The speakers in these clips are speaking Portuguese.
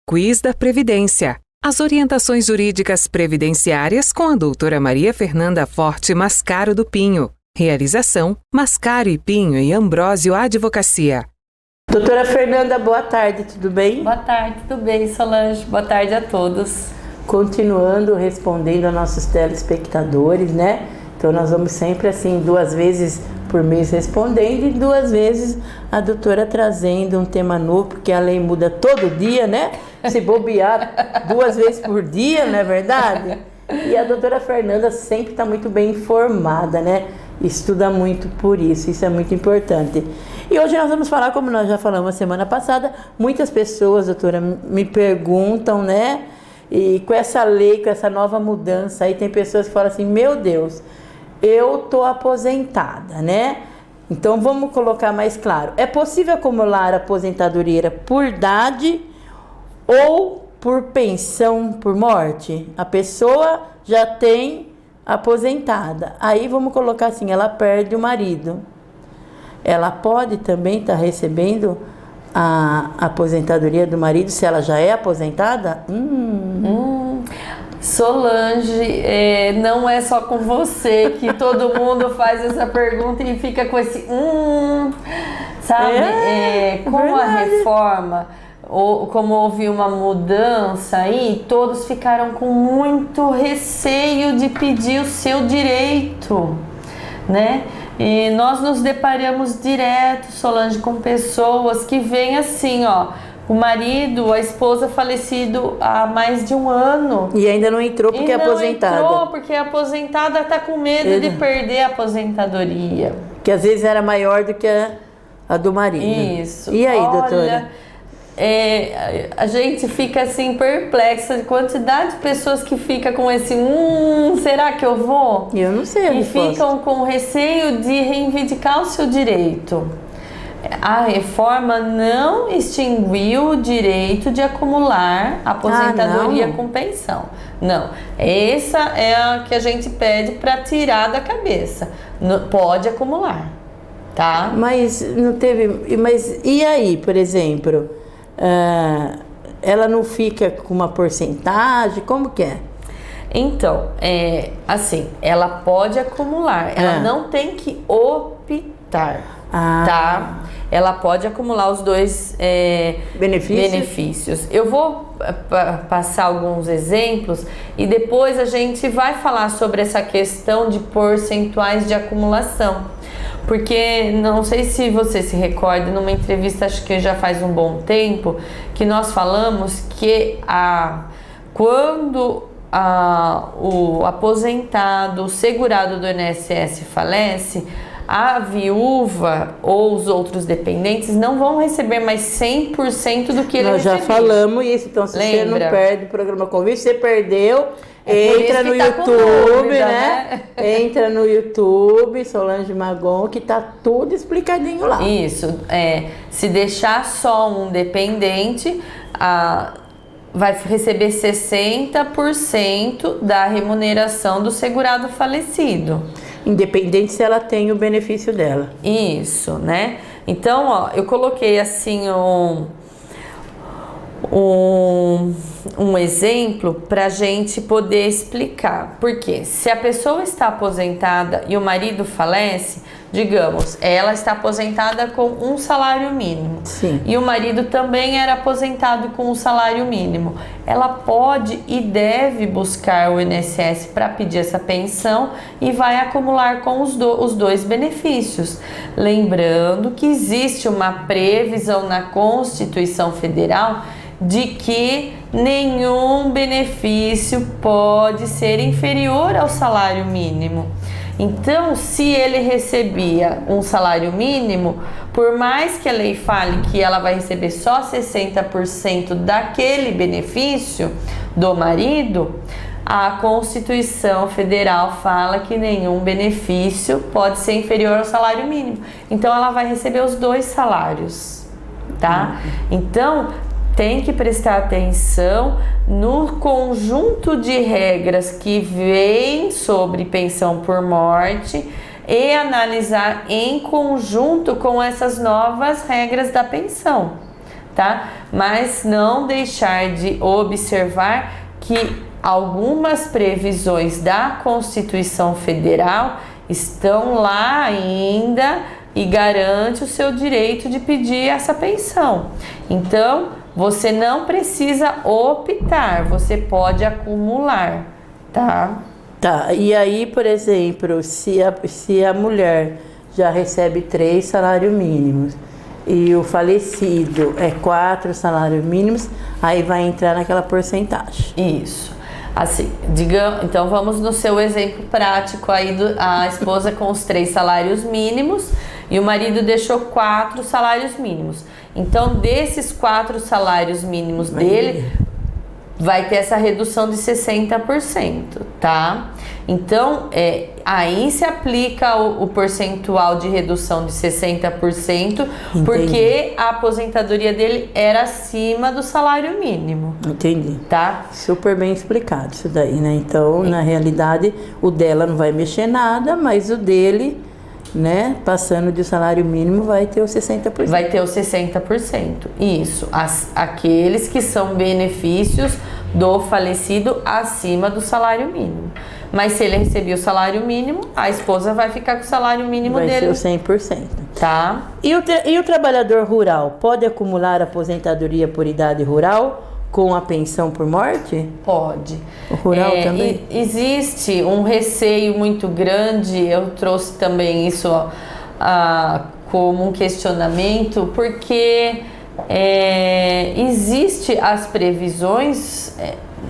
Quiz da Previdência. As orientações jurídicas previdenciárias com a doutora Maria Fernanda Forte Mascaro do Pinho. Realização: Mascaro e Pinho e Ambrósio Advocacia. Doutora Fernanda, boa tarde, tudo bem? Boa tarde, tudo bem, Solange? Boa tarde a todos. Continuando respondendo a nossos telespectadores, né? Então nós vamos sempre assim, 2 vezes por mês respondendo e 2 vezes a doutora trazendo um tema novo, porque a lei muda todo dia, né? Se bobear 2 vezes por dia, não é verdade? E a doutora Fernanda sempre está muito bem informada, né? Estuda muito por isso é muito importante. E hoje nós vamos falar, como nós já falamos a semana passada, muitas pessoas, doutora, me perguntam, né? E com essa lei, com essa nova mudança, aí tem pessoas que falam assim, meu Deus, eu tô aposentada, né? Então vamos colocar mais claro. É possível acumular aposentadoria por idade ou por pensão por morte? A pessoa já tem aposentada. Aí vamos colocar assim, ela perde o marido. Ela pode também estar recebendo a aposentadoria do marido se ela já é aposentada? Solange, não é só com você que todo mundo faz essa pergunta e fica com esse sabe? Com a reforma, como houve uma mudança aí, todos ficaram com muito receio de pedir o seu direito, né? E nós nos deparamos direto, Solange, com pessoas que vêm assim, ó, o marido, a esposa falecido há mais de 1 ano. E ainda não entrou porque é aposentada. Não entrou porque a aposentada está com medo de perder a aposentadoria. Que às vezes era maior do que a do marido. Isso. E aí, olha, doutora? A gente fica assim perplexa de quantidade de pessoas que fica com esse será que eu vou? Eu não sei a resposta. E ficam com receio de reivindicar o seu direito. A reforma não extinguiu o direito de acumular aposentadoria com pensão. Não, essa é a que a gente pede para tirar da cabeça. Pode acumular, tá? Mas não teve. Mas e aí, por exemplo, ela não fica com uma porcentagem? Como que é? Então, assim, ela pode acumular, ela não tem que optar, tá? Ela pode acumular os 2 benefícios. Eu vou passar alguns exemplos e depois a gente vai falar sobre essa questão de percentuais de acumulação. Porque não sei se você se recorda, numa entrevista, acho que já faz um bom tempo, que nós falamos que quando o aposentado, o segurado do INSS falece, a viúva ou os outros dependentes não vão receber mais 100% do que ele recebeu. Nós já falamos isso, então se você não perde o programa Convite, você perdeu, entra no YouTube, né? Entra no YouTube, Solange Magon, que tá tudo explicadinho lá. Isso, se deixar só um dependente, vai receber 60% da remuneração do segurado falecido. Independente se ela tem o benefício dela. Isso, né? Então, ó, eu coloquei assim um exemplo para a gente poder explicar. Porque se a pessoa está aposentada e o marido falece, digamos, ela está aposentada com um salário mínimo. Sim. E o marido também era aposentado com um salário mínimo. Ela pode e deve buscar o INSS para pedir essa pensão e vai acumular com os 2 benefícios. Lembrando que existe uma previsão na Constituição Federal de que nenhum benefício pode ser inferior ao salário mínimo. Então, se ele recebia um salário mínimo, por mais que a lei fale que ela vai receber só 60% daquele benefício do marido, a Constituição Federal fala que nenhum benefício pode ser inferior ao salário mínimo. Então, ela vai receber os 2 salários, tá? Então, tem que prestar atenção no conjunto de regras que vem sobre pensão por morte e analisar em conjunto com essas novas regras da pensão, tá? Mas não deixar de observar que algumas previsões da Constituição Federal estão lá ainda e garante o seu direito de pedir essa pensão. Então, você não precisa optar, você pode acumular, tá? Tá, e aí, por exemplo, se a mulher já recebe 3 salários mínimos e o falecido é 4 salários mínimos, aí vai entrar naquela porcentagem. Isso. Assim, digamos, então vamos no seu exemplo prático aí, a esposa com os 3 salários mínimos e o marido deixou 4 salários mínimos. Então, desses 4 salários mínimos dele, vai ter essa redução de 60%, tá? Então, aí se aplica o percentual de redução de 60%, porque a aposentadoria dele era acima do salário mínimo. Entendi. Tá? Super bem explicado isso daí, né? Então, na realidade, o dela não vai mexer nada, mas o dele, né, passando de salário mínimo, vai ter os 60%. Vai ter os 60%. Isso. Aqueles que são benefícios do falecido acima do salário mínimo. Mas se ele receber o salário mínimo, a esposa vai ficar com o salário mínimo dele. Vai ser o 100%. Tá? E o trabalhador rural pode acumular aposentadoria por idade rural com a pensão por morte? Pode. O rural também? Existe um receio muito grande, eu trouxe também isso como um questionamento, porque existe as previsões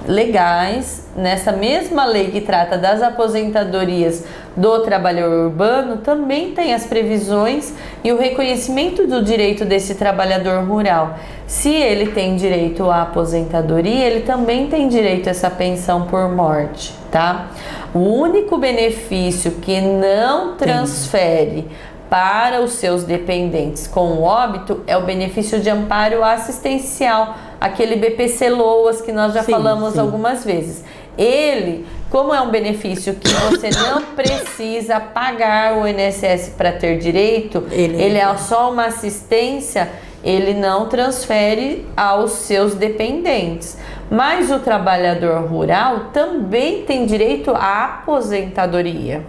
legais nessa mesma lei que trata das aposentadorias do trabalhador urbano, também tem as previsões e o reconhecimento do direito desse trabalhador rural. Se ele tem direito à aposentadoria, ele também tem direito a essa pensão por morte, tá? O único benefício que não transfere para os seus dependentes com o óbito é o benefício de amparo assistencial, aquele BPC-LOAS que nós já falamos algumas vezes. Ele, como é um benefício que você não precisa pagar o INSS para ter direito, ele é só uma assistência, ele não transfere aos seus dependentes. Mas o trabalhador rural também tem direito à aposentadoria.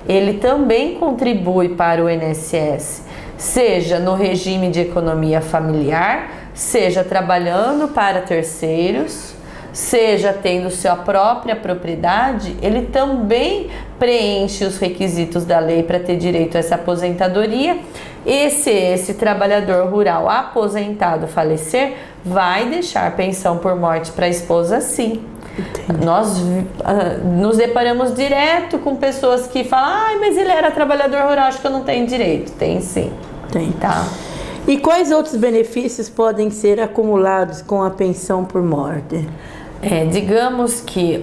Ele também contribui para o INSS, seja no regime de economia familiar, seja trabalhando para terceiros, seja tendo sua própria propriedade, ele também preenche os requisitos da lei para ter direito a essa aposentadoria. E se esse trabalhador rural aposentado falecer, vai deixar pensão por morte para a esposa, sim. Entendi. Nós nos deparamos direto com pessoas que falam: mas ele era trabalhador rural, acho que eu não tenho direito. Tem sim. Tem. Tá. E quais outros benefícios podem ser acumulados com a pensão por morte? Digamos que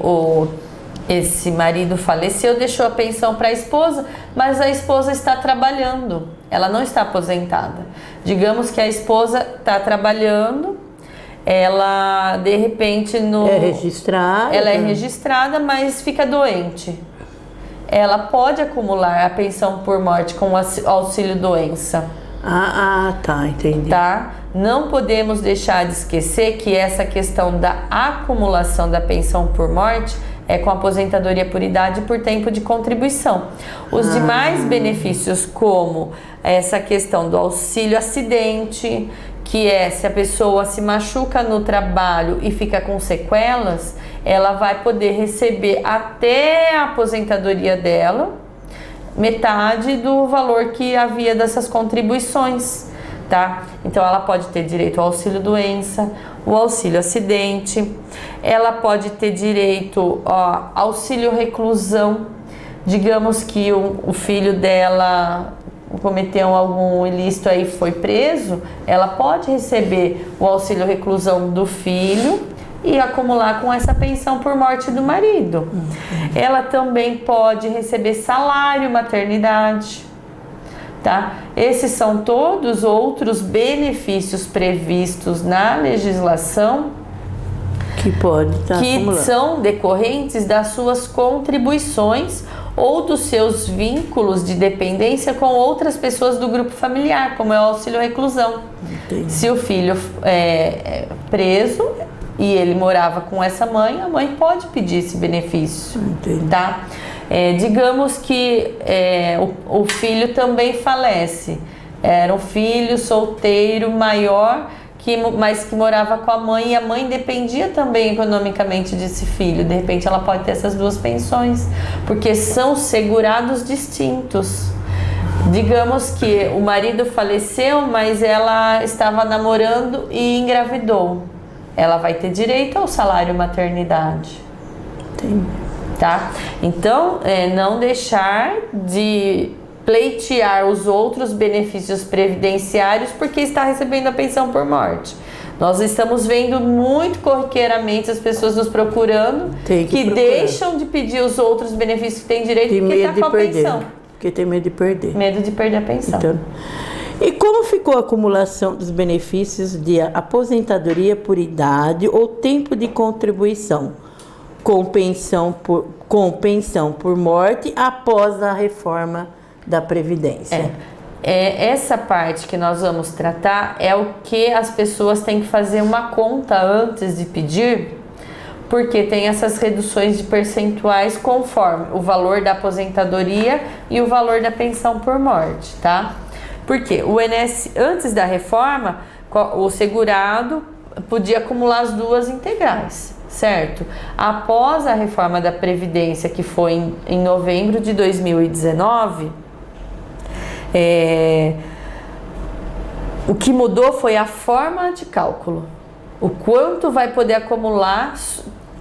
esse marido faleceu, deixou a pensão para a esposa, mas a esposa está trabalhando, ela não está aposentada. Digamos que a esposa está trabalhando, ela de repente é registrada. Ela é registrada, mas fica doente. Ela pode acumular a pensão por morte com o auxílio doença. Tá, entendi. Tá? Não podemos deixar de esquecer que essa questão da acumulação da pensão por morte é com aposentadoria por idade e por tempo de contribuição. Os demais benefícios, como essa questão do auxílio acidente, que se a pessoa se machuca no trabalho e fica com sequelas, ela vai poder receber até a aposentadoria dela metade do valor que havia dessas contribuições, tá? Então ela pode ter direito ao auxílio doença, o auxílio acidente, ela pode ter direito ao auxílio reclusão. Digamos que o filho dela cometeu algum ilícito aí, foi preso, ela pode receber o auxílio reclusão do filho e acumular com essa pensão por morte do marido. Ela também pode receber salário maternidade, tá? Esses são todos outros benefícios previstos na legislação Que pode estar que acumulando. são decorrentes das suas contribuições ou dos seus vínculos de dependência com outras pessoas do grupo familiar, como é o auxílio reclusão. Entendi. Se o filho é preso e ele morava com essa mãe, a mãe pode pedir esse benefício. Entendi. Tá? Digamos que o filho também falece. Era um filho solteiro maior, mas que morava com a mãe, e a mãe dependia também economicamente desse filho. De repente ela pode ter essas duas pensões, porque são segurados distintos. Digamos que o marido faleceu, mas ela estava namorando e engravidou. Ela vai ter direito ao salário maternidade. Entendi. Tá? Então, não deixar de pleitear os outros benefícios previdenciários porque está recebendo a pensão por morte. Nós estamos vendo muito corriqueiramente as pessoas nos procurando que deixam de pedir os outros benefícios que têm direito porque está com a pensão. Porque tem medo de perder. Medo de perder a pensão. Então, e como ficou a acumulação dos benefícios de aposentadoria por idade ou tempo de contribuição com pensão por morte após a reforma da Previdência? Essa parte que nós vamos tratar é o que as pessoas têm que fazer uma conta antes de pedir, porque tem essas reduções de percentuais conforme o valor da aposentadoria e o valor da pensão por morte, tá? Porque o antes da reforma, o segurado podia acumular as duas integrais, certo? Após a reforma da Previdência, que foi em novembro de 2019, o que mudou foi a forma de cálculo. O quanto vai poder acumular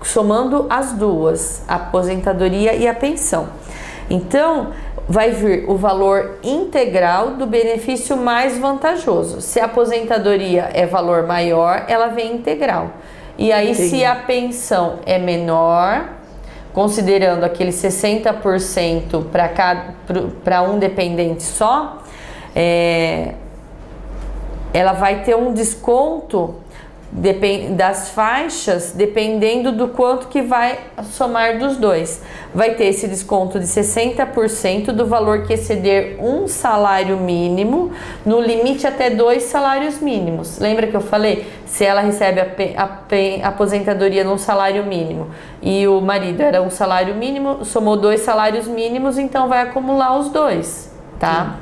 somando as duas, a aposentadoria e a pensão. Então, vai vir o valor integral do benefício mais vantajoso. Se a aposentadoria é valor maior, ela vem integral. E aí, se a pensão é menor, considerando aquele 60% para um dependente só, ela vai ter um desconto das faixas, dependendo do quanto que vai somar dos dois. Vai ter esse desconto de 60% do valor que exceder um salário mínimo, no limite até 2 salários mínimos. Lembra que eu falei? Se ela recebe a aposentadoria num salário mínimo e o marido era um salário mínimo, somou 2 salários mínimos, então vai acumular os dois, tá?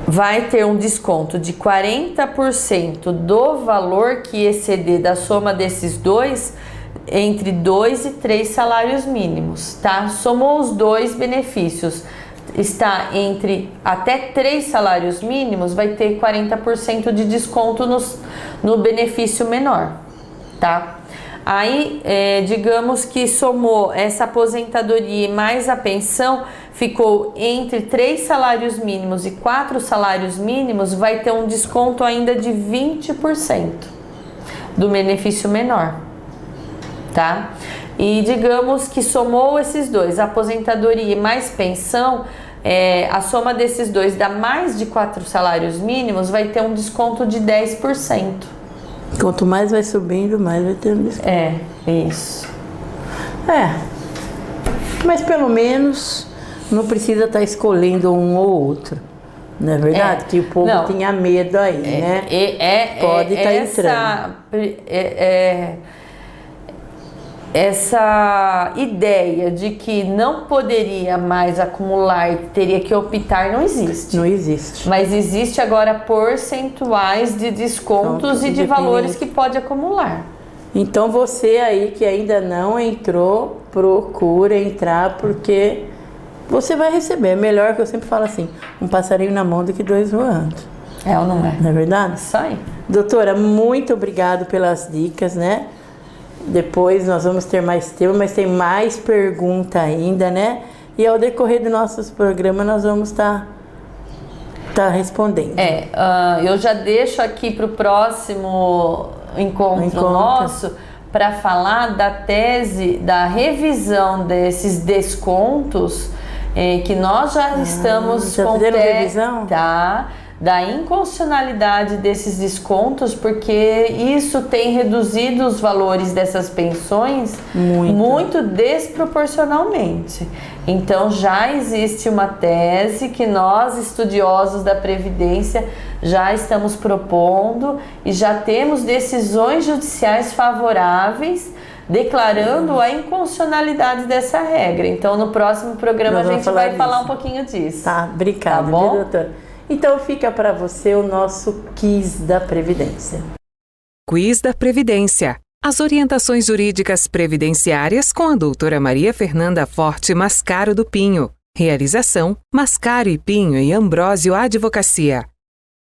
Vai ter um desconto de 40% do valor que exceder da soma desses dois entre 2 e 3 salários mínimos, tá? Somou os dois benefícios, está entre até 3 salários mínimos, vai ter 40% de desconto no benefício menor, tá? Aí, digamos que somou essa aposentadoria mais a pensão, ficou entre 3 salários mínimos e 4 salários mínimos, vai ter um desconto ainda de 20% do benefício menor, tá? E digamos que somou esses dois, aposentadoria e mais pensão, a soma desses dois dá mais de 4 salários mínimos, vai ter um desconto de 10%. Quanto mais vai subindo, mais vai ter um desconto. Isso. Mas pelo menos não precisa estar escolhendo um ou outro. Não é verdade? Que o povo tinha medo aí, né? Pode estar entrando. Essa ideia de que não poderia mais acumular e teria que optar não existe. Não existe. Mas existe agora percentuais de descontos e de valores que pode acumular. Então você aí que ainda não entrou, procura entrar, porque você vai receber. É melhor, que eu sempre falo assim, um passarinho na mão do que 2 voando. É ou não é? Não é verdade? Isso aí. Doutora, muito obrigado pelas dicas, né? Depois nós vamos ter mais tempo, mas tem mais pergunta ainda, né? E ao decorrer do nosso programa nós vamos estar respondendo. Eu já deixo aqui para o próximo encontro nosso para falar da tese da revisão desses descontos que nós já estamos já fizeram revisão? Tá? da inconstitucionalidade desses descontos, porque isso tem reduzido os valores dessas pensões muito desproporcionalmente. Então já existe uma tese que nós, estudiosos da Previdência, já estamos propondo e já temos decisões judiciais favoráveis declarando a inconstitucionalidade dessa regra. Então no próximo programa a gente vai falar um pouquinho disso. Tá, obrigada, tá bom? Viu, doutora? Então fica para você o nosso quiz da Previdência. Quiz da Previdência. As orientações jurídicas previdenciárias com a doutora Maria Fernanda Forte Mascaro do Pinho. Realização: Mascaro e Pinho e Ambrósio Advocacia.